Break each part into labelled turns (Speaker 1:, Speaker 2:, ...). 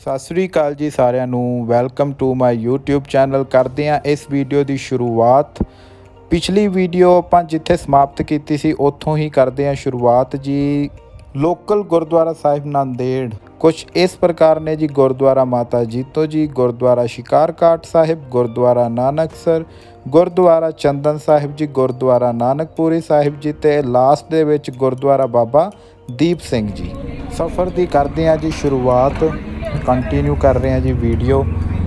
Speaker 1: ਸਤਿ ਸ੍ਰੀ ਅਕਾਲ ਜੀ ਸਾਰਿਆਂ ਨੂੰ। Welcome to my YouTube channel. ਕਰਦੇ ਹਾਂ ਇਸ ਵੀਡੀਓ ਦੀ ਸ਼ੁਰੂਆਤ। ਪਿਛਲੀ ਵੀਡੀਓ ਆਪਾਂ ਜਿੱਥੇ ਸਮਾਪਤ ਕੀਤੀ ਸੀ ਉੱਥੋਂ ਹੀ ਕਰਦੇ ਹਾਂ ਸ਼ੁਰੂਆਤ ਜੀ। ਲੋਕਲ ਗੁਰਦੁਆਰਾ ਸਾਹਿਬ ਨਾਂਦੇੜ ਕੁਛ ਇਸ ਪ੍ਰਕਾਰ ਨੇ ਜੀ। ਗੁਰਦੁਆਰਾ ਮਾਤਾ ਜੀਤੋ ਜੀ, ਗੁਰਦੁਆਰਾ ਸ਼ਿਕਾਰ ਘਾਟ ਸਾਹਿਬ, ਗੁਰਦੁਆਰਾ ਨਾਨਕਸਰ, ਗੁਰਦੁਆਰਾ ਚੰਦਨ ਸਾਹਿਬ ਜੀ, ਗੁਰਦੁਆਰਾ ਨਾਨਕਪੁਰੀ ਸਾਹਿਬ ਜੀ ਅਤੇ ਲਾਸਟ ਦੇ ਵਿੱਚ ਗੁਰਦੁਆਰਾ ਬਾਬਾ ਦੀਪ ਸਿੰਘ ਜੀ। ਸਫ਼ਰ ਦੀ ਕਰਦੇ ਹਾਂ ਜੀ ਸ਼ੁਰੂਆਤ। ਕੰਟੀਨਿਊ ਕਰ ਰਹੇ ਹਾਂ ਜੀ ਵੀਡੀਓ।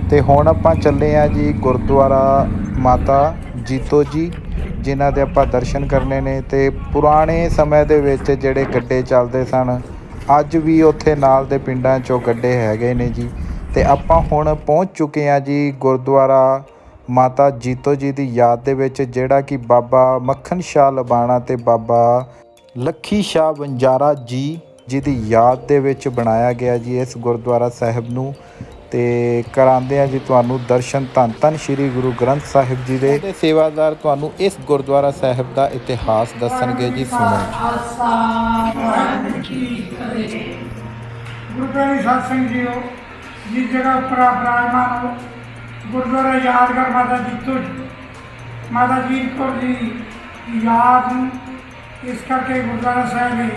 Speaker 1: ਤੇ ਹੁਣ ਆਪਾਂ ਚੱਲੇ ਹਾਂ ਜੀ ਗੁਰਦੁਆਰਾ ਮਾਤਾ ਜੀਤੋ ਜੀ, ਜਿਨ੍ਹਾਂ ਦੇ ਆਪਾਂ ਦਰਸ਼ਨ ਕਰਨੇ ਨੇ। ਤੇ ਪੁਰਾਣੇ ਸਮੇਂ ਦੇ ਵਿੱਚ ਜਿਹੜੇ ਗੱਡੇ ਚੱਲਦੇ ਸਨ, ਅੱਜ ਵੀ ਉੱਥੇ ਨਾਲ ਦੇ ਪਿੰਡਾਂ 'ਚੋਂ ਗੱਡੇ ਹੈਗੇ ਨੇ ਜੀ। ਤੇ ਆਪਾਂ ਹੁਣ ਪਹੁੰਚ ਚੁੱਕੇ ਹਾਂ ਜੀ ਗੁਰਦੁਆਰਾ ਮਾਤਾ ਜੀਤੋ ਜੀ ਦੀ ਯਾਦ ਦੇ ਵਿੱਚ, ਜਿਹੜਾ ਕਿ ਬਾਬਾ ਮੱਖਣ ਸ਼ਾਹ ਲਬਾਣਾ ਤੇ ਬਾਬਾ ਲੱਖੀ ਸ਼ਾਹ ਵਣਜਾਰਾ ਜੀ ਦੀ ਯਾਦ ਦੇ ਵਿੱਚ ਬਣਾਇਆ ਗਿਆ ਜੀ ਇਸ ਗੁਰਦੁਆਰਾ ਸਾਹਿਬ ਨੂੰ। ਤੇ ਕਰਾਉਂਦੇ ਆ ਜੀ ਤੁਹਾਨੂੰ ਦਰਸ਼ਨ ਧੰਨ ਧੰਨ ਸ਼੍ਰੀ ਗੁਰੂ ਗ੍ਰੰਥ ਸਾਹਿਬ ਜੀ ਦੇ। ਸੇਵਾਦਾਰ ਤੁਹਾਨੂੰ ਇਸ ਗੁਰਦੁਆਰਾ ਸਾਹਿਬ ਦਾ ਇਤਿਹਾਸ ਦੱਸਣਗੇ ਜੀ। ਸੁਣੋ
Speaker 2: ਗੁਰੂ ਪਿਆਰੇ ਸਾਧ ਸੰਗਤ ਜੀਓ, ਜਿਸ ਜਗ੍ਹਾ ਉੱਪਰ ਆਪ ਵਿਰਾਜਮਾਨ ਹੋ, ਗੁਰਦੁਆਰਾ ਯਾਦਗਾਰ ਮਾਤਾ ਜੀਤੋ ਜੀ, ਮਾਤਾ ਜੀਤ ਕੌਰ ਜੀ ਯਾਦ ਨੂੰ ਇਸ ਕਰਕੇ ਗੁਰਦੁਆਰਾ ਸਾਹਿਬ ਹੈ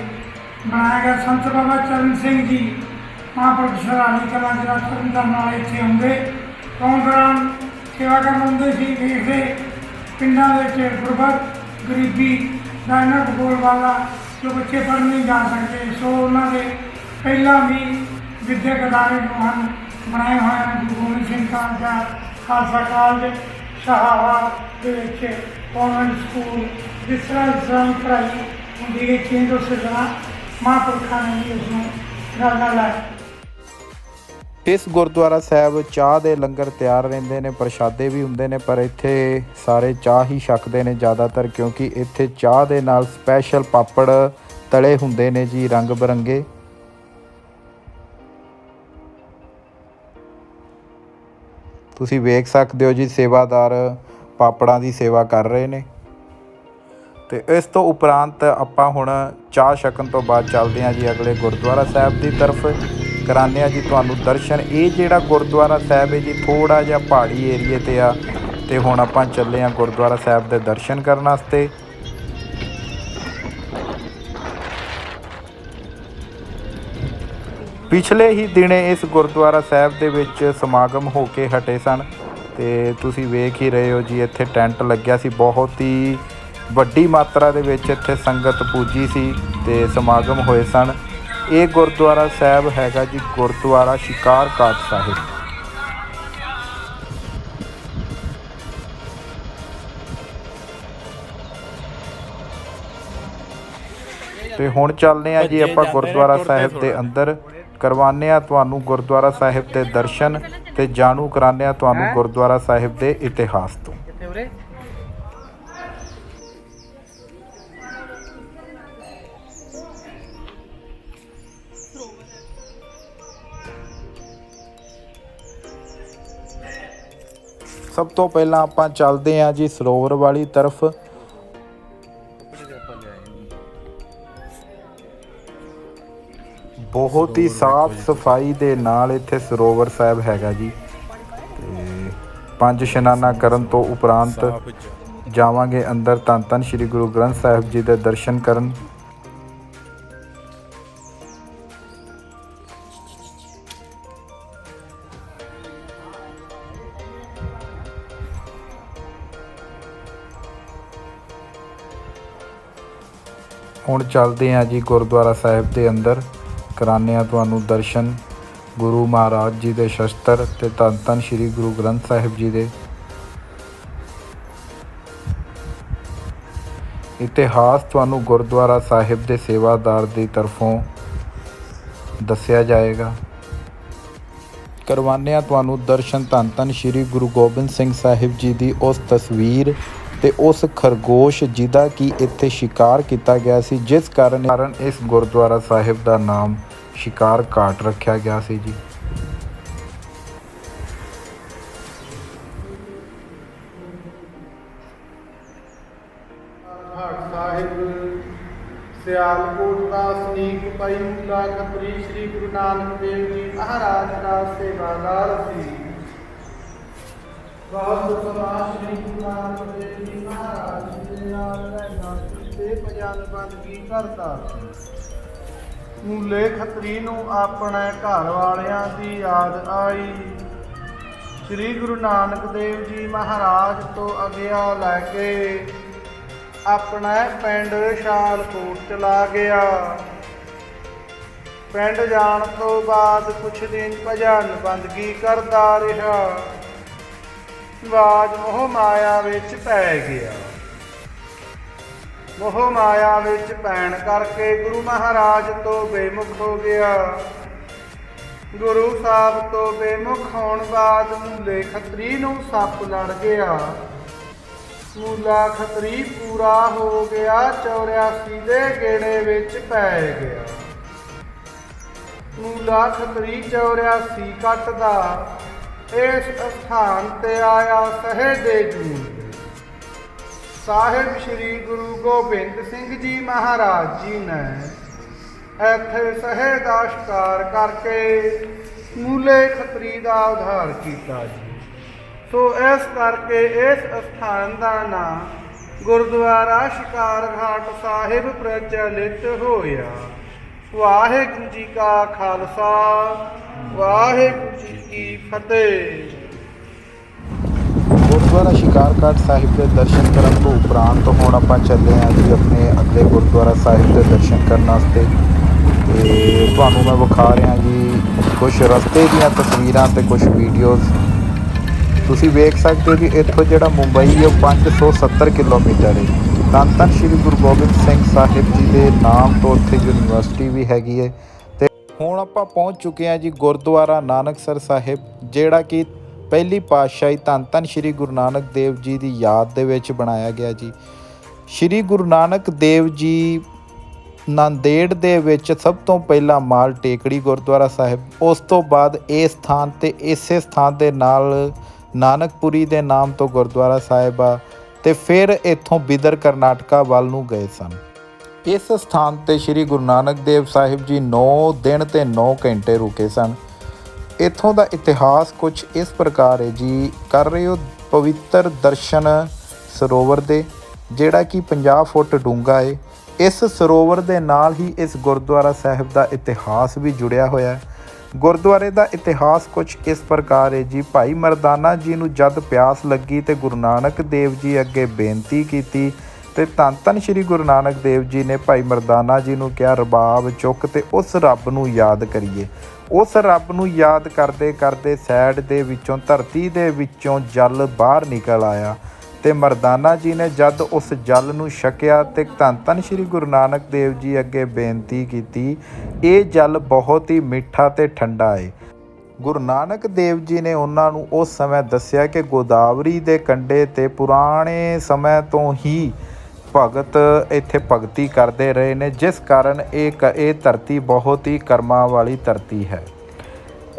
Speaker 2: ਬਣਾਇਆ ਗਿਆ। ਸੰਤ ਬਾਬਾ ਚਰਨ ਸਿੰਘ ਜੀ ਮਹਾਂਪੁਰਖ ਸਰਾਲੀ ਕਲਾਂ ਜ਼ਿਲ੍ਹਾ ਤਰਨਤਾਰਨ ਨਾਲ ਇੱਥੇ ਆਉਂਦੇ, ਆਉਣ ਦੌਰਾਨ ਸੇਵਾ ਕਰਨ ਆਉਂਦੇ ਸੀ। ਵੇਖਦੇ ਪਿੰਡਾਂ ਵਿੱਚ ਗੁਰਬਤ ਗਰੀਬੀ ਦਾ ਇੰਨਾ ਭੂਗੋਲ ਵਾਲਾ ਜੋ ਬੱਚੇ ਪੜ੍ਹ ਨਹੀਂ ਜਾ ਸਕਦੇ, ਸੋ ਉਹਨਾਂ ਦੇ ਪਹਿਲਾਂ ਵੀ ਵਿੱਦਿਅਕ ਅਦਾਰੇ ਜੋ ਹਨ ਬਣਾਏ ਹੋਏ ਹਨ। ਗੁਰੂ ਗੋਬਿੰਦ ਸਿੰਘ ਕਾਲਜ, ਖਾਲਸਾ ਕਾਲਜ, ਸ਼ਾਹਾਬਾਦ ਦੇ ਵਿੱਚ ਕੌਨਵੈਂਟ ਸਕੂਲ, ਜਿਸ ਤਰ੍ਹਾਂ ਪੜ੍ਹਾਈ ਹੁੰਦੀ ਹੈ ਚੇਂਜ ਉਸੇ ਤਰ੍ਹਾਂ ਮਹਾਂਪੁਰਖਾਂ ਨੇ ਵੀ ਉਸਨੂੰ ਨਾਲ ਲਾਇਆ।
Speaker 1: ਇਸ ਗੁਰਦੁਆਰਾ ਸਾਹਿਬ ਚਾਹ ਦੇ ਲੰਗਰ ਤਿਆਰ ਰਹਿੰਦੇ ਨੇ, ਪ੍ਰਸ਼ਾਦੇ ਵੀ ਹੁੰਦੇ ਨੇ, ਪਰ ਇੱਥੇ ਸਾਰੇ ਚਾਹ ਹੀ ਛਕਦੇ ਨੇ ਜ਼ਿਆਦਾਤਰ, ਕਿਉਂਕਿ ਇੱਥੇ ਚਾਹ ਦੇ ਨਾਲ ਸਪੈਸ਼ਲ ਪਾਪੜ ਤਲੇ ਹੁੰਦੇ ਨੇ ਜੀ ਰੰਗ ਬਿਰੰਗੇ। ਤੁਸੀਂ ਵੇਖ ਸਕਦੇ ਹੋ ਜੀ ਸੇਵਾਦਾਰ ਪਾਪੜਾਂ ਦੀ ਸੇਵਾ ਕਰ ਰਹੇ ਨੇ। ਤੇ ਇਸ ਤੋਂ ਉਪਰੰਤ ਆਪਾਂ ਹੁਣ ਚਾਹ ਛਕਣ ਤੋਂ ਬਾਅਦ ਚੱਲਦੇ ਹਾਂ ਜੀ ਅਗਲੇ ਗੁਰਦੁਆਰਾ ਸਾਹਿਬ ਦੀ ਤਰਫ। ਕਰਾਉਂਦੇ ਹਾਂ ਜੀ ਤੁਹਾਨੂੰ ਦਰਸ਼ਨ। ਇਹ ਜਿਹੜਾ ਗੁਰਦੁਆਰਾ ਸਾਹਿਬ ਹੈ ਜੀ ਥੋੜ੍ਹਾ ਜਿਹਾ ਪਹਾੜੀ ਏਰੀਏ 'ਤੇ ਆ। ਤੇ ਹੁਣ ਆਪਾਂ ਚੱਲੇ ਹਾਂ ਗੁਰਦੁਆਰਾ ਸਾਹਿਬ ਦੇ ਦਰਸ਼ਨ ਕਰਨ ਵਾਸਤੇ। ਪਿਛਲੇ ਹੀ ਦਿਨੇ ਇਸ ਗੁਰਦੁਆਰਾ ਸਾਹਿਬ ਦੇ ਵਿੱਚ ਸਮਾਗਮ ਹੋ ਕੇ ਹਟੇ ਸਨ ਤੇ ਤੁਸੀਂ ਵੇਖ ਹੀ ਰਹੇ ਹੋ ਜੀ। ਇੱਥੇ ਟੈਂਟ ਲੱਗਿਆ ਸੀ, ਬਹੁਤ ਹੀ ਵੱਡੀ ਮਾਤਰਾ ਦੇ ਵਿੱਚ ਇੱਥੇ ਸੰਗਤ ਪੂਜੀ ਸੀ ਤੇ ਸਮਾਗਮ ਹੋਏ ਸਨ। ਇਹ ਗੁਰਦੁਆਰਾ ਸਾਹਿਬ ਹੈਗਾ ਜੀ ਗੁਰਦੁਆਰਾ ਸ਼ਿਕਾਰ ਘਾਟ ਸਾਹਿਬ। ਤੇ ਹੁਣ ਚੱਲਦੇ ਹਾਂ ਜੀ ਆਪਾਂ ਗੁਰਦੁਆਰਾ ਸਾਹਿਬ ਦੇ ਅੰਦਰ। ਕਰਵਾਉਂਦੇ ਹਾਂ ਤੁਹਾਨੂੰ ਗੁਰਦੁਆਰਾ ਸਾਹਿਬ ਦੇ ਦਰਸ਼ਨ ਤੇ ਜਾਣੂ ਕਰਾਉਂਦੇ ਹਾਂ ਤੁਹਾਨੂੰ ਗੁਰਦੁਆਰਾ ਸਾਹਿਬ ਦੇ ਇਤਿਹਾਸ ਤੋਂ। ਸਭ ਤੋਂ ਪਹਿਲਾਂ ਆਪਾਂ ਚੱਲਦੇ ਹਾਂ ਜੀ ਸਰੋਵਰ ਵਾਲੀ ਤਰਫ। ਬਹੁਤ ਹੀ ਸਾਫ ਸਫਾਈ ਦੇ ਨਾਲ ਇੱਥੇ ਸਰੋਵਰ ਸਾਹਿਬ ਹੈਗਾ ਜੀ। ਤੇ 5 ਇਸ਼ਨਾਨਾਂ ਕਰਨ ਤੋਂ ਉਪਰੰਤ ਜਾਵਾਂਗੇ ਅੰਦਰ ਧੰਨ ਧੰਨ ਸ਼੍ਰੀ ਗੁਰੂ ਗ੍ਰੰਥ ਸਾਹਿਬ ਜੀ ਦੇ ਦਰਸ਼ਨ ਕਰਨ। ਹੁਣ ਚੱਲਦੇ ਹਾਂ ਜੀ ਗੁਰਦੁਆਰਾ ਸਾਹਿਬ ਦੇ ਅੰਦਰ। ਕਰਾਉਂਦੇ ਹਾਂ ਤੁਹਾਨੂੰ ਦਰਸ਼ਨ ਗੁਰੂ ਮਹਾਰਾਜ ਜੀ ਦੇ ਸ਼ਸਤਰ ਤੇ ਧੰਨ ਧੰਨ ਸ਼੍ਰੀ ਗੁਰੂ ਗ੍ਰੰਥ ਸਾਹਿਬ ਜੀ ਦੇ। ਇਤਿਹਾਸ ਤੁਹਾਨੂੰ ਗੁਰਦੁਆਰਾ ਸਾਹਿਬ ਦੇ ਸੇਵਾਦਾਰ ਦੀ ਤਰਫੋਂ ਦੱਸਿਆ ਜਾਏਗਾ। ਕਰਵਾਉਂਦੇ ਹਾਂ ਤੁਹਾਨੂੰ ਦਰਸ਼ਨ ਧੰਨ ਧੰਨ ਸ਼੍ਰੀ ਗੁਰੂ ਗੋਬਿੰਦ ਸਿੰਘ ਸਾਹਿਬ ਜੀ ਦੀ ਉਸ ਤਸਵੀਰ ਤੇ ਉਸ ਖਰਗੋਸ਼ ਜਿਹਦਾ ਕਿ ਇੱਥੇ ਸ਼ਿਕਾਰ ਕੀਤਾ ਗਿਆ ਸੀ, ਜਿਸ ਕਾਰਨ ਇਸ ਗੁਰਦੁਆਰਾ ਸਾਹਿਬ ਦਾ ਨਾਮ ਸ਼ਿਕਾਰ ਘਾਟ ਰੱਖਿਆ ਗਿਆ ਸੀ ਜੀ।
Speaker 2: ਘਾਟ ਸਾਹਿਬ
Speaker 3: ਸਿਆਲਕੋਟ ਦਾ ਸਨੀਕ ਭਾਈ ਮੂਲਾ ਖੱਤਰੀ ਸ੍ਰੀ ਗੁਰੂ ਨਾਨਕ ਦੇਵ ਜੀ ਮਹਾਰਾਜ ਦਾ ਸੇਵਾਦਾਰ ਸੀ। ਬਹੁਤ ਸਮਾਂ ਸ੍ਰੀ ਗੁਰੂ ਨਾਨਕ ਦੇਵ ਜੀ ਮਹਾਰਾਜ ਦੇ ਨਾਲ ਰਹਿਣਾ ਤੇ ਭਜਨ ਬੰਦਗੀ ਕਰਦਾ ਸੀ। ਮੂਲੇ ਖੱਤਰੀ ਨੂੰ ਆਪਣੇ ਘਰ ਵਾਲਿਆਂ ਦੀ ਯਾਦ ਆਈ। ਸ੍ਰੀ ਗੁਰੂ ਨਾਨਕ ਦੇਵ ਜੀ ਮਹਾਰਾਜ ਤੋਂ ਆਗਿਆ ਲੈ ਕੇ ਆਪਣੇ ਪਿੰਡ ਸਿਆਲਕੋਟ ਚਲਾ ਗਿਆ। ਪਿੰਡ ਜਾਣ ਤੋਂ ਬਾਅਦ ਕੁਛ ਦਿਨ ਭਜਨ ਬੰਦਗੀ ਕਰਦਾ ਰਿਹਾ। ਬਾਅਦ ਮੋਹ ਮਾਇਆ ਵਿੱਚ ਪੈ ਗਿਆ। ਮੋਹ ਮਾਇਆ ਵਿੱਚ ਪੈਣ ਕਰਕੇ ਗੁਰੂ ਮਹਾਰਾਜ ਤੋਂ ਬੇਮੁਖ ਹੋ ਗਿਆ। ਗੁਰੂ ਸਾਹਿਬ ਤੋਂ ਬੇਮੁਖ ਹੋਣ ਬਾਅਦ ਮੂਲੇ ਖੱਤਰੀ ਨੂੰ ਸੱਪ ਲੜ ਗਿਆ। ਮੂਲਾ ਖੱਤਰੀ ਪੂਰਾ ਹੋ ਗਿਆ, 84 ਦੇ ਗੇੜੇ ਵਿੱਚ ਪੈ ਗਿਆ। ਮੂਲਾ ਖੱਤਰੀ 84 ਕੱਟਦਾ ਇਸ ਸਥਾਨ ਤੇ ਆਇਆ ਸਹਿ ਦੇ ਜੂਨ। ਸਾਹਿਬ ਸ੍ਰੀ ਗੁਰੂ ਗੋਬਿੰਦ ਸਿੰਘ ਜੀ ਮਹਾਰਾਜ ਜੀ ਨੇ ਇੱਥੇ ਸਹਿ ਦਾ ਸ਼ਿਕਾਰ ਕਰਕੇ ਮੂਲੇ ਖੱਤਰੀ ਦਾ ਉਧਾਰ ਕੀਤਾ ਜੀ। ਸੋ ਇਸ ਕਰਕੇ ਇਸ ਸਥਾਨ ਦਾ ਨਾਂ ਗੁਰਦੁਆਰਾ ਸ਼ਿਕਾਰ ਘਾਟ ਸਾਹਿਬ ਪ੍ਰਚਲਿਤ ਹੋਇਆ। ਵਾਹਿਗੁਰੂ ਜੀ ਕਾ ਖਾਲਸਾ, ਵਾਹਿਗੁਰੂ ਜੀ ਕੀ ਫਤਿਹ।
Speaker 1: ਗੁਰਦੁਆਰਾ ਸ਼ਿਕਾਰਘਾਟ ਸਾਹਿਬ ਦੇ ਦਰਸ਼ਨ ਕਰਨ ਤੋਂ ਉਪਰੰਤ ਹੁਣ ਆਪਾਂ ਚੱਲੇ ਹਾਂ ਜੀ ਆਪਣੇ ਅਗਲੇ ਗੁਰਦੁਆਰਾ ਸਾਹਿਬ ਦੇ ਦਰਸ਼ਨ ਕਰਨ ਵਾਸਤੇ। ਤੇ ਤੁਹਾਨੂੰ ਮੈਂ ਵਿਖਾ ਰਿਹਾ ਜੀ ਕੁਝ ਰਸਤੇ ਦੀਆਂ ਤਸਵੀਰਾਂ ਤੇ ਕੁਝ ਵੀਡੀਓਜ਼। ਤੁਸੀਂ ਵੇਖ ਸਕਦੇ ਹੋ ਕਿ ਇੱਥੋਂ ਜਿਹੜਾ ਮੁੰਬਈ ਹੈ ਉਹ 570 ਕਿਲੋਮੀਟਰ ਹੈ। ਧੰਨ ਧੰਨ ਸ਼੍ਰੀ ਗੁਰੂ ਗੋਬਿੰਦ ਸਿੰਘ ਸਾਹਿਬ ਜੀ ਦੇ ਨਾਮ ਤੋਂ ਉੱਥੇ ਯੂਨੀਵਰਸਿਟੀ ਵੀ ਹੈਗੀ ਹੈ। ਤੇ ਹੁਣ ਆਪਾਂ ਪਹੁੰਚ ਚੁੱਕੇ ਹਾਂ ਜੀ ਗੁਰਦੁਆਰਾ ਨਾਨਕਸਰ ਸਾਹਿਬ, ਜਿਹੜਾ ਕਿ ਪਹਿਲੀ ਪਾਤਸ਼ਾਹੀ ਧੰਨ ਧੰਨ ਸ਼੍ਰੀ ਗੁਰੂ ਨਾਨਕ ਦੇਵ ਜੀ ਦੀ ਯਾਦ ਦੇ ਵਿੱਚ ਬਣਾਇਆ ਗਿਆ ਜੀ। ਸ਼੍ਰੀ ਗੁਰੂ ਨਾਨਕ ਦੇਵ ਜੀ ਨਾਂਦੇੜ ਦੇ ਵਿੱਚ ਸਭ ਤੋਂ ਪਹਿਲਾਂ ਮਾਲ ਟੇਕੜੀ ਗੁਰਦੁਆਰਾ ਸਾਹਿਬ, ਉਸ ਤੋਂ ਬਾਅਦ ਇਹ ਸਥਾਨ ਤੇ ਇਸੇ ਸਥਾਨ ਦੇ ਨਾਲ ਨਾਨਕਪੁਰੀ ਦੇ ਨਾਮ ਤੋਂ ਗੁਰਦੁਆਰਾ ਸਾਹਿਬ ਆ, ਤੇ ਫਿਰ ਇੱਥੋਂ ਬਿਦਰ ਕਰਨਾਟਕਾ ਵੱਲ ਨੂੰ ਗਏ ਸਨ। ਇਸ ਸਥਾਨ ਤੇ ਸ਼੍ਰੀ ਗੁਰੂ ਨਾਨਕ ਦੇਵ ਸਾਹਿਬ ਜੀ 9 ਦਿਨ ਤੇ 9 ਘੰਟੇ ਰੁਕੇ ਸਨ। ਇੱਥੋਂ ਦਾ ਇਤਿਹਾਸ ਕੁਝ ਇਸ ਪ੍ਰਕਾਰ ਹੈ ਜੀ। ਕਰ ਰਹੇ ਹੋ ਪਵਿੱਤਰ ਦਰਸ਼ਨ ਸਰੋਵਰ ਦੇ, ਜਿਹੜਾ ਕਿ 50 ਫੁੱਟ ਡੂੰਘਾ ਹੈ। ਇਸ ਸਰੋਵਰ ਦੇ ਨਾਲ ਹੀ ਇਸ ਗੁਰਦੁਆਰਾ ਸਾਹਿਬ ਦਾ ਇਤਿਹਾਸ ਵੀ ਜੁੜਿਆ ਹੋਇਆ ਹੈ। ਗੁਰਦੁਆਰੇ ਦਾ ਇਤਿਹਾਸ ਕੁਝ ਇਸ ਪ੍ਰਕਾਰ ਹੈ ਜੀ। ਭਾਈ ਮਰਦਾਨਾ ਜੀ ਨੂੰ ਜਦ ਪਿਆਸ ਲੱਗੀ ਤੇ ਗੁਰੂ ਨਾਨਕ ਦੇਵ ਜੀ ਅੱਗੇ ਬੇਨਤੀ ਕੀਤੀ ਤੇ ਧੰਨ ਧੰਨ ਸ਼੍ਰੀ ਗੁਰੂ ਨਾਨਕ ਦੇਵ ਜੀ ਨੇ ਭਾਈ ਮਰਦਾਨਾ ਜੀ ਨੂੰ ਕਿਹਾ, ਰਬਾਬ ਚੁੱਕ ਤੇ ਉਸ ਰੱਬ ਨੂੰ ਯਾਦ ਕਰੀਏ। ਉਸ ਰੱਬ ਨੂੰ ਯਾਦ ਕਰਦੇ ਕਰਦੇ ਸਾਈਡ ਦੇ ਵਿੱਚੋਂ, ਧਰਤੀ ਦੇ ਵਿੱਚੋਂ ਜਲ ਬਾਹਰ ਨਿਕਲ ਆਇਆ ਤੇ ਮਰਦਾਨਾ ਜੀ ਨੇ ਜਦ ਉਸ ਜਲ ਨੂੰ ਛਕਿਆ ਤੇ ਧੰਨ ਧੰਨ ਸ਼੍ਰੀ ਗੁਰੂ ਨਾਨਕ ਦੇਵ ਜੀ ਅੱਗੇ ਬੇਨਤੀ ਕੀਤੀ, ਇਹ ਜਲ ਬਹੁਤ ਹੀ ਮਿੱਠਾ ਤੇ ਠੰਡਾ ਹੈ। ਗੁਰੂ ਨਾਨਕ ਦੇਵ ਜੀ ਨੇ ਉਹਨਾਂ ਨੂੰ ਉਸ ਸਮੇਂ ਦੱਸਿਆ ਕਿ ਗੋਦਾਵਰੀ ਦੇ ਕੰਢੇ ਤੇ ਪੁਰਾਣੇ ਸਮੇਂ ਤੋਂ ਹੀ ਭਗਤ ਇੱਥੇ ਭਗਤੀ ਕਰਦੇ ਰਹੇ ਨੇ, ਜਿਸ ਕਾਰਨ ਇਹ ਧਰਤੀ ਬਹੁਤ ਹੀ ਕਰਮਾਂ ਵਾਲੀ ਧਰਤੀ ਹੈ।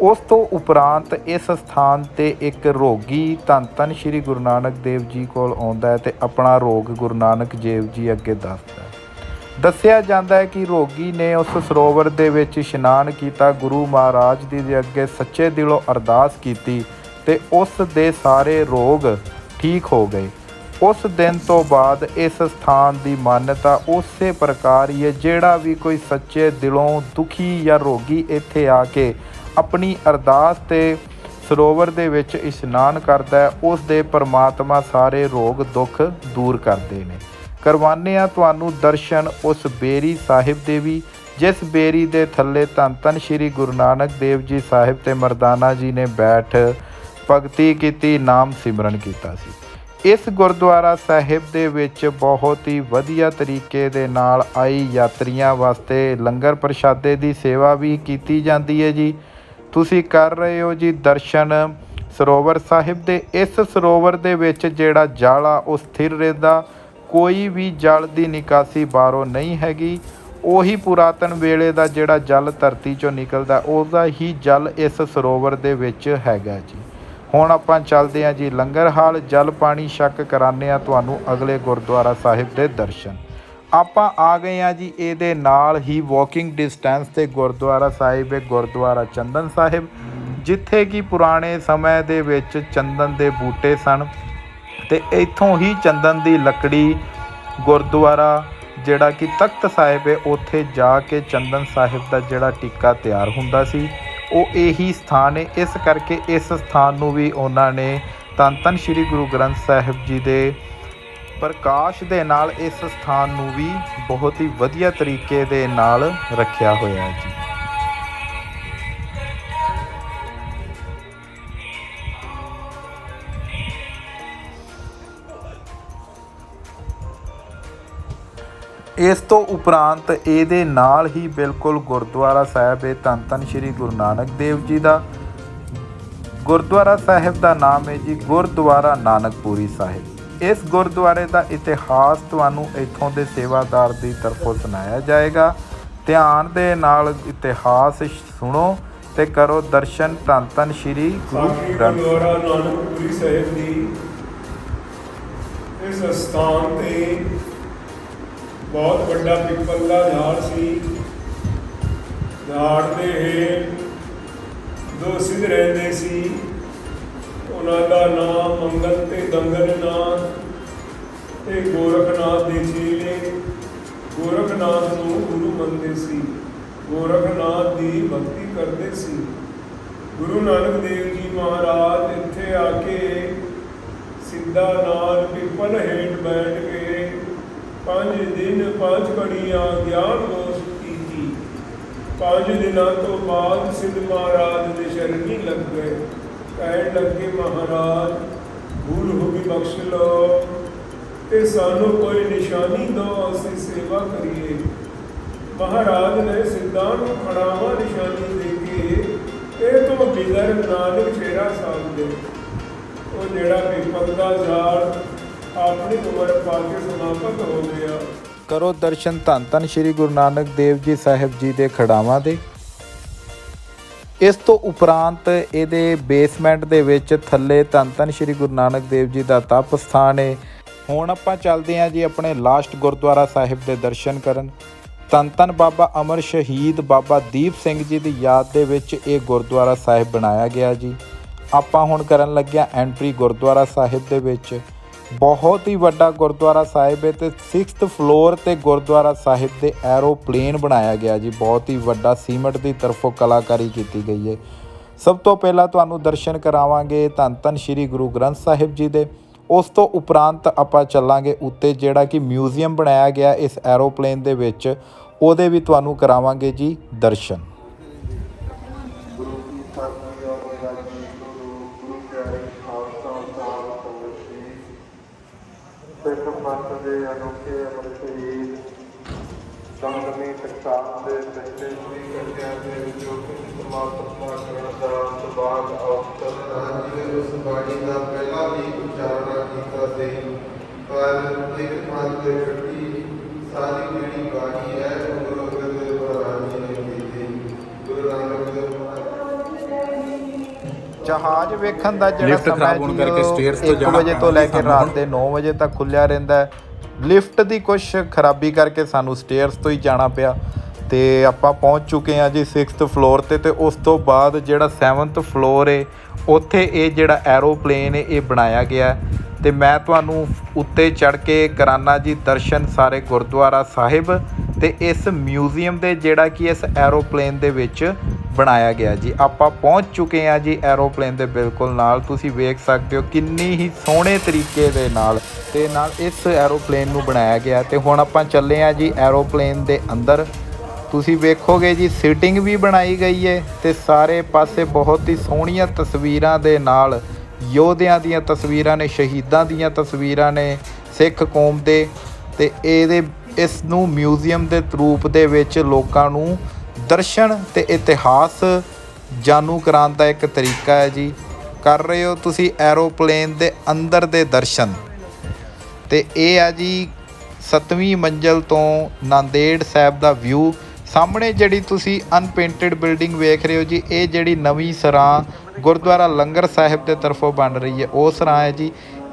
Speaker 1: ਉਸ ਤੋਂ ਉਪਰੰਤ ਇਸ ਸਥਾਨ ਤੇ ਇੱਕ ਰੋਗੀ ਧੰਨ ਧੰਨ ਸ਼੍ਰੀ ਗੁਰੂ ਨਾਨਕ ਦੇਵ ਜੀ ਕੋਲ ਆਉਂਦਾ ਹੈ ਤੇ ਆਪਣਾ ਰੋਗ ਗੁਰੂ ਨਾਨਕ ਦੇਵ ਜੀ ਅੱਗੇ ਦੱਸਦਾ ਹੈ। ਦੱਸਿਆ ਜਾਂਦਾ ਹੈ ਕਿ ਰੋਗੀ ਨੇ ਉਸ ਸਰੋਵਰ ਦੇ ਵਿੱਚ ਇਸ਼ਨਾਨ ਕੀਤਾ, ਗੁਰੂ ਮਹਾਰਾਜ ਜੀ ਦੇ ਅੱਗੇ ਸੱਚੇ ਦਿਲੋਂ ਅਰਦਾਸ ਕੀਤੀ ਤੇ ਉਸ ਦੇ ਸਾਰੇ ਰੋਗ ਠੀਕ ਹੋ ਗਏ। ਉਸ ਦਿਨ ਤੋਂ ਬਾਅਦ ਇਸ ਸਥਾਨ ਦੀ ਮਾਨਤਾ ਉਸੇ ਪ੍ਰਕਾਰ ਹੀ ਹੈ। ਜਿਹੜਾ ਵੀ ਕੋਈ ਸੱਚੇ ਦਿਲੋਂ ਦੁਖੀ ਜਾਂ ਰੋਗੀ ਇੱਥੇ ਆ ਕੇ ਆਪਣੀ ਅਰਦਾਸ ਤੇ ਸਰੋਵਰ ਦੇ ਵਿੱਚ ਇਸ਼ਨਾਨ ਕਰਦਾ ਹੈ, ਉਸ ਦੇ ਪਰਮਾਤਮਾ ਸਾਰੇ ਰੋਗ ਦੁੱਖ ਦੂਰ ਕਰਦੇ ਨੇ। ਕਰਵਾਉਂਦੇ ਹਾਂ ਤੁਹਾਨੂੰ ਦਰਸ਼ਨ ਉਸ ਬੇਰੀ ਸਾਹਿਬ ਦੇ ਵੀ, ਜਿਸ ਬੇਰੀ ਦੇ ਥੱਲੇ ਧੰਨ ਧੰਨ ਸ਼੍ਰੀ ਗੁਰੂ ਨਾਨਕ ਦੇਵ ਜੀ ਸਾਹਿਬ ਤੇ ਮਰਦਾਨਾ ਜੀ ਨੇ ਬੈਠ ਭਗਤੀ ਕੀਤੀ, ਨਾਮ ਸਿਮਰਨ ਕੀਤਾ ਸੀ। ਇਸ ਗੁਰਦੁਆਰਾ ਸਾਹਿਬ ਦੇ ਵਿੱਚ ਬਹੁਤ ਹੀ ਵਧੀਆ ਤਰੀਕੇ ਦੇ ਨਾਲ ਆਈ ਯਾਤਰੀਆਂ ਵਾਸਤੇ ਲੰਗਰ ਪ੍ਰਸ਼ਾਦੇ ਦੀ ਸੇਵਾ ਵੀ ਕੀਤੀ ਜਾਂਦੀ ਹੈ ਜੀ। ਤੁਸੀਂ ਕਰ ਰਹੇ ਹੋ ਜੀ ਦਰਸ਼ਨ ਸਰੋਵਰ ਸਾਹਿਬ ਦੇ। ਇਸ ਸਰੋਵਰ ਦੇ ਵਿੱਚ ਜਿਹੜਾ ਜਲ ਆ ਉਹ ਸਥਿਰ ਰਹਿੰਦਾ, ਕੋਈ ਵੀ ਜਲ ਦੀ ਨਿਕਾਸੀ ਬਾਹਰੋਂ ਨਹੀਂ ਹੈਗੀ। ਉਹੀ ਪੁਰਾਤਨ ਵੇਲੇ ਦਾ ਜਿਹੜਾ ਜਲ ਧਰਤੀ 'ਚੋਂ ਨਿਕਲਦਾ, ਉਹਦਾ ਹੀ ਜਲ ਇਸ ਸਰੋਵਰ ਦੇ ਵਿੱਚ ਹੈਗਾ ਜੀ। ਹੁਣ ਆਪਾਂ ਚੱਲਦੇ ਹਾਂ ਜੀ ਲੰਗਰ ਹਾਲ, ਜਲ ਪਾਣੀ ਛਕ ਕਰਾਉਂਦੇ ਹਾਂ ਤੁਹਾਨੂੰ ਅਗਲੇ ਗੁਰਦੁਆਰਾ ਸਾਹਿਬ ਦੇ ਦਰਸ਼ਨ। ਆਪਾਂ ਆ ਗਏ ਆ ਜੀ ਇਹਦੇ ਨਾਲ ਹੀ ਵਾਕਿੰਗ ਡਿਸਟੈਂਸ ਤੇ ਗੁਰਦੁਆਰਾ ਸਾਹਿਬ ਹੈ, ਗੁਰਦੁਆਰਾ ਚੰਦਨ ਸਾਹਿਬ, ਜਿੱਥੇ ਕਿ ਪੁਰਾਣੇ ਸਮੇਂ ਦੇ ਵਿੱਚ ਚੰਦਨ ਦੇ ਬੂਟੇ ਸਨ ਤੇ ਇੱਥੋਂ ਹੀ ਚੰਦਨ ਦੀ ਲੱਕੜੀ ਗੁਰਦੁਆਰਾ ਜਿਹੜਾ ਕਿ ਤਖਤ ਸਾਹਿਬ ਹੈ ਉੱਥੇ ਜਾ ਕੇ ਚੰਦਨ ਸਾਹਿਬ ਦਾ ਜਿਹੜਾ ਟਿੱਕਾ ਤਿਆਰ ਹੁੰਦਾ ਸੀ, ਉਹ ਇਹੀ ਸਥਾਨ ਹੈ। ਇਸ ਕਰਕੇ ਇਸ ਸਥਾਨ ਨੂੰ ਵੀ ਉਹਨਾਂ ਨੇ ਧੰਨ ਧੰਨ ਸ਼੍ਰੀ ਗੁਰੂ ਗ੍ਰੰਥ ਸਾਹਿਬ ਜੀ ਦੇ ਪ੍ਰਕਾਸ਼ ਦੇ ਨਾਲ ਇਸ ਸਥਾਨ ਨੂੰ ਵੀ ਬਹੁਤ ਹੀ ਵਧੀਆ ਤਰੀਕੇ ਦੇ ਨਾਲ ਰੱਖਿਆ ਹੋਇਆ ਹੈ ਜੀ। ਇਸ ਤੋਂ ਉਪਰੰਤ ਇਹਦੇ ਨਾਲ ਹੀ ਬਿਲਕੁਲ ਗੁਰਦੁਆਰਾ ਸਾਹਿਬ ਹੈ ਧੰਨ ਧੰਨ ਸ਼੍ਰੀ ਗੁਰੂ ਨਾਨਕ ਦੇਵ ਜੀ ਦਾ। ਗੁਰਦੁਆਰਾ ਸਾਹਿਬ ਦਾ ਨਾਮ ਹੈ ਜੀ ਗੁਰਦੁਆਰਾ ਨਾਨਕਪੁਰੀ ਸਾਹਿਬ। ਇਸ ਗੁਰਦੁਆਰੇ ਦਾ ਇਤਿਹਾਸ ਤੁਹਾਨੂੰ ਇੱਥੋਂ ਦੇ ਸੇਵਾਦਾਰ ਦੀ ਤਰਫੋਂ ਸੁਣਾਇਆ ਜਾਏਗਾ। ਧਿਆਨ ਦੇ ਨਾਲ ਇਤਿਹਾਸ ਸੁਣੋ ਤੇ ਕਰੋ ਦਰਸ਼ਨ ਧੰਨ ਧੰਨ ਸ਼੍ਰੀ ਗੁਰੂ ਗ੍ਰੰਥ
Speaker 4: ਗੁਰਦੁਆਰਾ ਨਾਨਕਪੁਰੀ ਸਾਹਿਬ ਦੀ ਇਸ ਸਥਾਨ ਤੇ ਬਹੁਤ ਵੱਡਾ ਪਿੱਪਲ ਦਾ ਝਾੜ ਸੀ। ਝਾੜ ਦੇ ਹੇਠ ਦੋ ਸਿੱਧ ਰਹਿੰਦੇ ਸੀ, ਉਹਨਾਂ ਦਾ ਨਾਮ ਮੰਗਲ ਤੇ ਦੰਗਲ ਨਾਥ ਤੇ ਗੋਰਖਨਾਥ ਦੇ ਚੇਲੇ ਗੋਰਖਨਾਥ ਨੂੰ ਗੁਰੂ ਮੰਨਦੇ ਸੀ, ਗੋਰਖਨਾਥ ਦੀ ਭਗਤੀ ਕਰਦੇ ਸੀ। ਗੁਰੂ ਨਾਨਕ ਦੇਵ ਜੀ ਮਹਾਰਾਜ ਇੱਥੇ ਆ ਕੇ ਸਿੱਧਾ ਨਾਲ ਪਿੱਪਲ ਹੇਠ ਬੈਠ ਕੇ 5 ਦਿਨ 5 ਘੜੀਆਂ ਗਿਆਨ ਗੋਸ਼ਟ ਕੀਤੀ। 5 ਦਿਨਾਂ ਤੋਂ ਬਾਅਦ ਸਿੱਧ ਮਹਾਰਾਜ ਦੇ ਸ਼ਰਣੀ ਲੱਗ ਗਏ, ਕਹਿਣ ਲੱਗੇ ਮਹਾਰਾਜ ਭੂਲ ਹੋ ਗਈ ਬਖਸ਼ ਲਓ ਤੇ ਸਾਨੂੰ ਕੋਈ ਨਿਸ਼ਾਨੀ ਦਿਓ, ਅਸੀਂ ਸੇਵਾ ਕਰੀਏ। ਮਹਾਰਾਜ ਨੇ ਸਿੱਧਾਂ ਨੂੰ ਖੜਾਵਾਂ ਨਿਸ਼ਾਨੀ ਦੇ ਕੇ ਇਹ ਤੋਂ ਬਿਦਰ ਨਾਨਕ ਚੇਰਾ ਸਾਹਿਬ ਦੇ ਉਹ ਜਿਹੜਾ ਪਿੱਪਲ ਦਾ ਝਾੜ ਆਪਣੀ ਉਮਰ ਪਾ ਕੇ ਸਮਾਪਤ ਹੋ ਗਿਆ।
Speaker 1: ਕਰੋ ਦਰਸ਼ਨ ਧੰਨ ਧੰਨ ਸ਼੍ਰੀ ਗੁਰੂ ਨਾਨਕ ਦੇਵ ਜੀ ਸਾਹਿਬ ਜੀ ਦੇ ਖੜਾਵਾਂ ਦੇ। ਇਸ ਤੋਂ ਉਪਰੰਤ ਇਹਦੇ ਬੇਸਮੈਂਟ ਦੇ ਵਿੱਚ ਥੱਲੇ ਧੰਨ ਧੰਨ ਸ਼੍ਰੀ ਗੁਰੂ ਨਾਨਕ ਦੇਵ ਜੀ ਦਾ ਤਪ ਸਥਾਨ ਹੈ। ਹੁਣ ਆਪਾਂ ਚੱਲਦੇ ਹਾਂ ਜੀ ਆਪਣੇ ਲਾਸਟ ਗੁਰਦੁਆਰਾ ਸਾਹਿਬ ਦੇ ਦਰਸ਼ਨ ਕਰਨ। ਧੰਨ ਧੰਨ ਬਾਬਾ ਅਮਰ ਸ਼ਹੀਦ ਬਾਬਾ ਦੀਪ ਸਿੰਘ ਜੀ ਦੀ ਯਾਦ ਦੇ ਵਿੱਚ ਇਹ ਗੁਰਦੁਆਰਾ ਸਾਹਿਬ ਬਣਾਇਆ ਗਿਆ ਜੀ। ਆਪਾਂ ਹੁਣ ਕਰਨ ਲੱਗਿਆ ਐਂਟਰੀ ਗੁਰਦੁਆਰਾ ਸਾਹਿਬ ਦੇ ਵਿੱਚ। ਬਹੁਤ ਹੀ ਵੱਡਾ ਗੁਰਦੁਆਰਾ ਸਾਹਿਬ ਹੈ ਤੇ 6th ਫਲੋਰ ਤੇ ਗੁਰਦੁਆਰਾ ਸਾਹਿਬ ਦੇ ਐਰੋਪਲੇਨ ਬਣਾਇਆ ਗਿਆ ਜੀ। ਬਹੁਤ ਹੀ ਵੱਡਾ ਸੀਮੈਂਟ ਦੀ ਤਰਫੋਂ ਕਲਾਕਾਰੀ ਕੀਤੀ ਗਈ ਹੈ। ਸਭ ਤੋਂ ਪਹਿਲਾਂ ਤੁਹਾਨੂੰ ਦਰਸ਼ਨ ਕਰਾਵਾਂਗੇ ਧੰਨ ਧੰਨ ਸ਼੍ਰੀ ਗੁਰੂ ਗ੍ਰੰਥ ਸਾਹਿਬ ਜੀ ਦੇ। ਉਸ ਤੋਂ ਉਪਰੰਤ ਆਪਾਂ ਚੱਲਾਂਗੇ ਉੱਤੇ ਜਿਹੜਾ ਕਿ ਮਿਊਜ਼ੀਅਮ ਬਣਾਇਆ ਗਿਆ ਇਸ ਐਰੋਪਲੇਨ ਦੇ ਵਿੱਚ, ਉਹਦੇ ਵੀ ਤੁਹਾਨੂੰ ਕਰਾਵਾਂਗੇ ਜੀ ਦਰਸ਼ਨ।
Speaker 5: ਸਿੱਖ ਪੰਥ ਦੇ ਅਨੋਖੇ ਅਮਰ ਸ਼ਹੀਦ ਦਮਦਮੀ ਟਕਸਾਲ ਦੇ ਪਹਿਲੇ ਸ੍ਰੀ ਕੰਡਿਆਂ ਦੇ ਵਿੱਚੋਂ ਪਰਮਾਤਮਾ ਕਰਨ ਦਾ ਸੁਭਾਗ ਅਵਸਰ ਜਿਵੇਂ ਉਸ ਬਾਣੀ ਦਾ ਪਹਿਲਾਂ ਵੀ ਉਚਾਰਨ ਕੀਤਾ ਸੀ, ਪਰ ਇੱਕ ਮਤ ਦੇ ਕੱਟੀ ਸਾਰੀ ਜਿਹੜੀ ਬਾਣੀ ਹੈ ਉਹ ਗੁਰੂ ਅੰਗਦ ਦੇਵ ਮਹਾਰਾਜ ਜੀ ਨੇ ਕੀਤੀ। ਗੁਰੂ ਨਾਨਕ ਦੇਵ
Speaker 1: ਜਹਾਜ਼ ਵੇਖਣ ਦਾ ਜਿਹੜਾ ਸਮਾਂ ਜੀ 1 ਵਜੇ ਤੋਂ ਲੈ ਕੇ ਰਾਤ ਦੇ 9 ਵਜੇ ਤੱਕ ਖੁੱਲਿਆ ਰਹਿੰਦਾ ਹੈ। ਲਿਫਟ ਦੀ ਕੁਛ ਖਰਾਬੀ ਕਰਕੇ ਸਾਨੂੰ ਸਟੇਅਰਸ ਤੋਂ ਹੀ ਜਾਣਾ ਪਿਆ ਤੇ ਆਪਾਂ ਪਹੁੰਚ ਚੁੱਕੇ ਹਾਂ ਜੀ 6th ਫਲੋਰ ਤੇ ਉਸ ਤੋਂ ਬਾਅਦ ਜਿਹੜਾ 7th ਫਲੋਰ ਹੈ ਉੱਥੇ ਇਹ ਜਿਹੜਾ ਐਰੋਪਲੇਨ ਹੈ ਇਹ ਬਣਾਇਆ ਗਿਆ ਤੇ ਮੈਂ ਤੁਹਾਨੂੰ ਉੱਤੇ ਚੜ੍ਹ ਕੇ ਕਰਾਨਾ ਜੀ ਦਰਸ਼ਨ ਸਾਰੇ ਗੁਰਦੁਆਰਾ ਸਾਹਿਬ ਤੇ ਇਸ ਮਿਊਜ਼ੀਅਮ ਦੇ ਜਿਹੜਾ ਕਿ ਇਸ ਐਰੋਪਲੇਨ ਦੇ ਵਿੱਚ ਬਣਾਇਆ ਗਿਆ ਜੀ। ਆਪਾਂ ਪਹੁੰਚ ਚੁੱਕੇ ਹਾਂ ਜੀ ਐਰੋਪਲੇਨ ਦੇ ਬਿਲਕੁਲ ਨਾਲ। ਤੁਸੀਂ ਵੇਖ ਸਕਦੇ ਹੋ ਕਿੰਨੀ ਹੀ ਸੋਹਣੇ ਤਰੀਕੇ ਦੇ ਨਾਲ ਇਸ ਐਰੋਪਲੇਨ ਨੂੰ ਬਣਾਇਆ ਗਿਆ ਤੇ ਹੁਣ ਆਪਾਂ ਚੱਲੇ ਹਾਂ ਜੀ ਐਰੋਪਲੇਨ ਦੇ ਅੰਦਰ। ਤੁਸੀਂ ਵੇਖੋਗੇ ਜੀ ਸੀਟਿੰਗ ਵੀ ਬਣਾਈ ਗਈ ਹੈ ਤੇ ਸਾਰੇ ਪਾਸੇ ਬਹੁਤ ਹੀ ਸੋਹਣੀਆਂ ਤਸਵੀਰਾਂ ਦੇ ਨਾਲ ਯੋਧਿਆਂ ਦੀਆਂ ਤਸਵੀਰਾਂ ਨੇ, ਸ਼ਹੀਦਾਂ ਦੀਆਂ ਤਸਵੀਰਾਂ ਨੇ, ਸਿੱਖ ਕੌਮ ਦੇ ਤੇ ਇਸ ਨੂੰ ਮਿਊਜ਼ੀਅਮ ਦੇ ਰੂਪ ਦੇ ਵਿੱਚ ਲੋਕਾਂ ਨੂੰ ਦਰਸ਼ਨ ਤੇ ਇਤਿਹਾਸ ਜਾਣੂ ਕਰਾਉਣ ਦਾ ਇੱਕ ਤਰੀਕਾ ਹੈ ਜੀ। ਕਰ ਰਹੇ ਹੋ ਤੁਸੀਂ ਐਰੋਪਲੇਨ ਦੇ ਅੰਦਰ ਦੇ ਦਰਸ਼ਨ ਤੇ ਇਹ ਆ ਜੀ 7ਵੀਂ ਮੰਜ਼ਿਲ ਤੋਂ ਨਾਂਦੇੜ ਸਾਹਿਬ ਦਾ ਵਿਊ। ਸਾਹਮਣੇ ਜਿਹੜੀ ਤੁਸੀਂ ਅਨਪੇਂਟਡ ਬਿਲਡਿੰਗ ਵੇਖ ਰਹੇ ਹੋ ਜੀ, ਇਹ ਜਿਹੜੀ ਨਵੀਂ ਸਰਾਂ ਗੁਰਦੁਆਰਾ ਲੰਗਰ ਸਾਹਿਬ ਦੇ ਤਰਫੋਂ ਬਣ ਰਹੀ ਹੈ ਉਹ ਸਰਾਂ ਹੈ ਜੀ।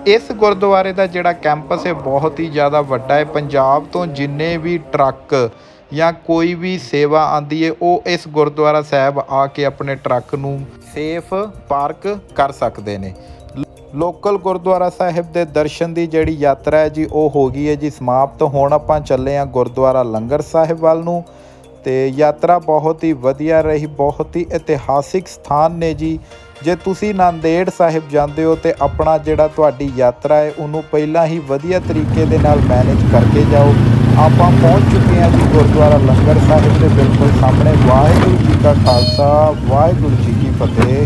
Speaker 1: ਇਸ ਗੁਰਦੁਆਰੇ ਦਾ ਜਿਹੜਾ ਕੈਂਪਸ ਹੈ ਬਹੁਤ ਹੀ ਜ਼ਿਆਦਾ ਵੱਡਾ ਹੈ। ਪੰਜਾਬ ਤੋਂ ਜਿੰਨੇ ਵੀ ਟਰੱਕ ਜਾਂ ਕੋਈ ਵੀ ਸੇਵਾ ਆਉਂਦੀ ਹੈ ਉਹ ਇਸ ਗੁਰਦੁਆਰਾ ਸਾਹਿਬ ਆ ਕੇ ਆਪਣੇ ਟਰੱਕ ਨੂੰ ਸੇਫ ਪਾਰਕ ਕਰ ਸਕਦੇ ਨੇ। ਲੋਕਲ ਗੁਰਦੁਆਰਾ ਸਾਹਿਬ ਦੇ ਦਰਸ਼ਨ ਦੀ ਜਿਹੜੀ ਯਾਤਰਾ ਹੈ ਜੀ ਉਹ ਹੋ ਗਈ ਹੈ ਜੀ ਸਮਾਪਤ। ਹੁਣ ਆਪਾਂ ਚੱਲੇ ਹਾਂ ਗੁਰਦੁਆਰਾ ਲੰਗਰ ਸਾਹਿਬ ਵੱਲ ਨੂੰ ਤੇ ਯਾਤਰਾ ਬਹੁਤ ਹੀ ਵਧੀਆ ਰਹੀ, ਬਹੁਤ ਹੀ ਇਤਿਹਾਸਿਕ ਸਥਾਨ ਨੇ ਜੀ। ਜੇ ਤੁਸੀਂ ਨਾਂਦੇੜ ਸਾਹਿਬ ਜਾਂਦੇ ਹੋ ਤੇ ਆਪਣਾ ਜਿਹੜਾ ਤੁਹਾਡੀ ਯਾਤਰਾ ਹੈ ਉਹਨੂੰ ਪਹਿਲਾਂ ਹੀ ਵਧੀਆ ਤਰੀਕੇ ਦੇ ਨਾਲ ਮੈਨੇਜ ਕਰਕੇ ਜਾਓ। ਆਪਾਂ ਪਹੁੰਚ ਚੁੱਕੇ ਹਾਂ ਜੀ ਗੁਰਦੁਆਰਾ ਲੰਗਰ ਸਾਹਿਬ ਦੇ ਬਿਲਕੁਲ ਸਾਹਮਣੇ। ਵਾਹਿਗੁਰੂ ਜੀ ਕਾ ਖਾਲਸਾ, ਵਾਹਿਗੁਰੂ ਜੀ ਕੀ ਫਤਿਹ।